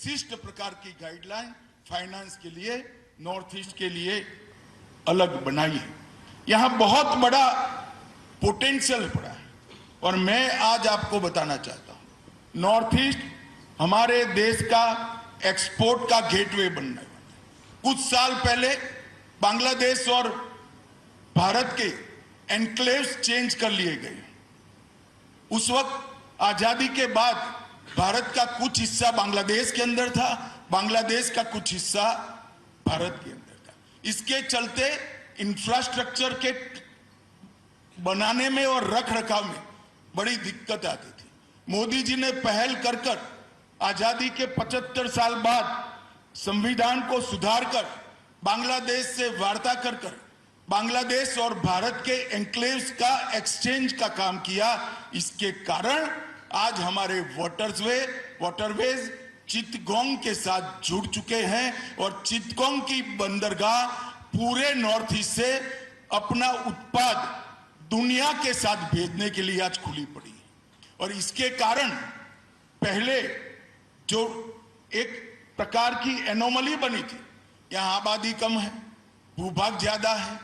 विशिष्ट प्रकार की गाइडलाइन फाइनेंस के लिए नॉर्थ ईस्ट के लिए अलग बनाई है। यहां बहुत बड़ा पोटेंशियल पड़ा है और मैं आज आपको बताना चाहता हूं, नॉर्थ ईस्ट हमारे देश का एक्सपोर्ट का गेटवे बनने वाला है। कुछ साल पहले बांग्लादेश और भारत के एनक्लेव्स चेंज कर लिए गए। उस वक्त आजादी के बाद भारत का कुछ हिस्सा बांग्लादेश के अंदर था, बांग्लादेश का कुछ हिस्सा भारत के अंदर था। इसके चलते इंफ्रास्ट्रक्चर के बनाने में और रख रखाव में बड़ी दिक्कत आती थी। मोदी जी ने पहल कर कर आजादी के 75 साल बाद संविधान को सुधार कर बांग्लादेश से वार्ता कर कर बांग्लादेश और भारत के एनक्लेव्स का एक्सचेंज का काम किया। इसके कारण आज हमारे वाटरवेज चिटगोंग के साथ जुड़ चुके हैं और चिटगोंग की बंदरगाह पूरे नॉर्थ ईस्ट से अपना उत्पाद दुनिया के साथ भेजने के लिए आज खुली पड़ी है। और इसके कारण पहले जो एक प्रकार की एनोमली बनी थी, यहां आबादी कम है, भूभाग ज्यादा है,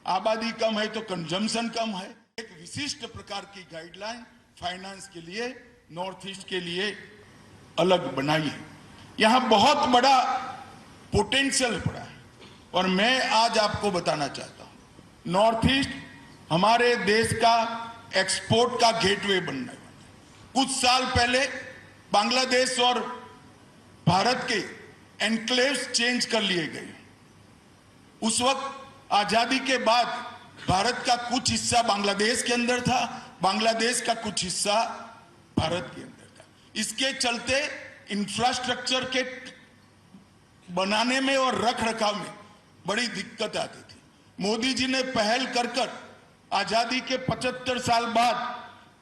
आबादी कम है तो कंजम्पशन कम है, एक विशिष्ट प्रकार की गाइडलाइन फाइनेंस के लिए नॉर्थ ईस्ट के लिए अलग बनाई है। यहां बहुत बड़ा पोटेंशियल पड़ा है और मैं आज आपको बताना चाहता हूं, नॉर्थ ईस्ट हमारे देश का एक्सपोर्ट का गेटवे बनने वाला है। कुछ साल पहले बांग्लादेश और भारत के एनक्लेव्स चेंज कर लिए गए। उस वक्त आजादी के बाद भारत का कुछ हिस्सा बांग्लादेश के अंदर था, बांग्लादेश का कुछ हिस्सा भारत के अंदर था। इसके चलते इंफ्रास्ट्रक्चर के बनाने में और रख रखाव में बड़ी दिक्कत आती थी। मोदी जी ने पहल कर कर आजादी के 75 साल बाद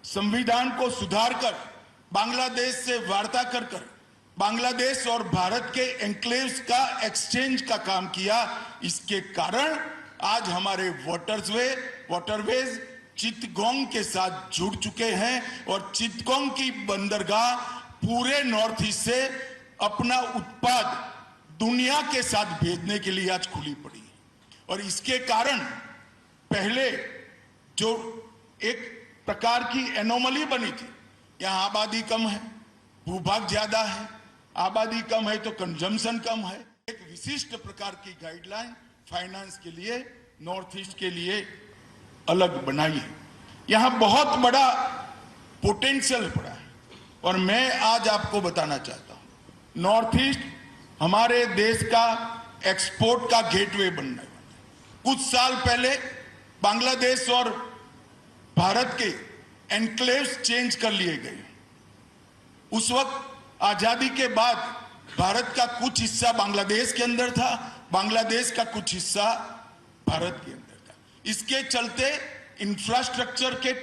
संविधान को सुधार कर बांग्लादेश से वार्ता कर कर बांग्लादेश और भारत के एनक्लेव्स का एक्सचेंज का काम किया। इसके कारण आज हमारे वाटरवेज चिटगोंग के साथ जुड़ चुके हैं और चिटगोंग की बंदरगाह पूरे नॉर्थ ईस्ट से अपना उत्पाद दुनिया के साथ भेजने के लिए आज खुली पड़ी है। और इसके कारण पहले जो एक प्रकार की एनोमली बनी थी, यहां आबादी कम है, भूभाग ज्यादा है, आबादी कम है तो कंजम्पशन कम है, एक विशिष्ट प्रकार की गाइडलाइन फाइनेंस के लिए नॉर्थ ईस्ट के लिए अलग बनाई है। यहां बहुत बड़ा पोटेंशियल पड़ा है और मैं आज आपको बताना चाहता हूं, नॉर्थ ईस्ट हमारे देश का एक्सपोर्ट का गेटवे बनने वाला है। कुछ साल पहले बांग्लादेश और भारत के एनक्लेव्स चेंज कर लिए गए। उस वक्त आजादी के बाद भारत का कुछ हिस्सा बांग्लादेश के अंदर था, बांग्लादेश का कुछ हिस्सा भारत के अंदर था। इसके चलते इंफ्रास्ट्रक्चर के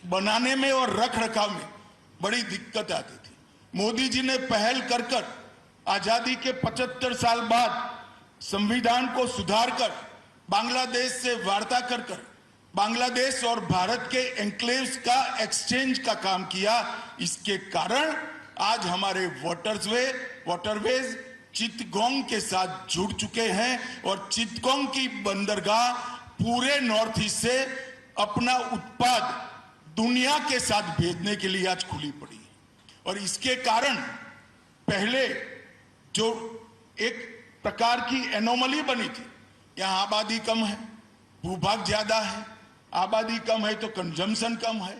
बनाने में और रख रखाव में बड़ी दिक्कत आती थी। मोदी जी ने पहल कर कर आजादी के 75 साल बाद संविधान को सुधार कर बांग्लादेश से वार्ता कर कर बांग्लादेश और भारत के एनक्लेव्स का एक्सचेंज का काम किया। इसके कारण आज हमारे वाटरवेज चिटगोंग के साथ जुड़ चुके हैं और चिटगोंग की बंदरगाह पूरे नॉर्थ ईस्ट से अपना उत्पाद दुनिया के साथ भेजने के लिए आज खुली पड़ी है। और इसके कारण पहले जो एक प्रकार की एनोमली बनी थी, यहां आबादी कम है, भूभाग ज्यादा है, आबादी कम है तो कंजम्पशन कम है,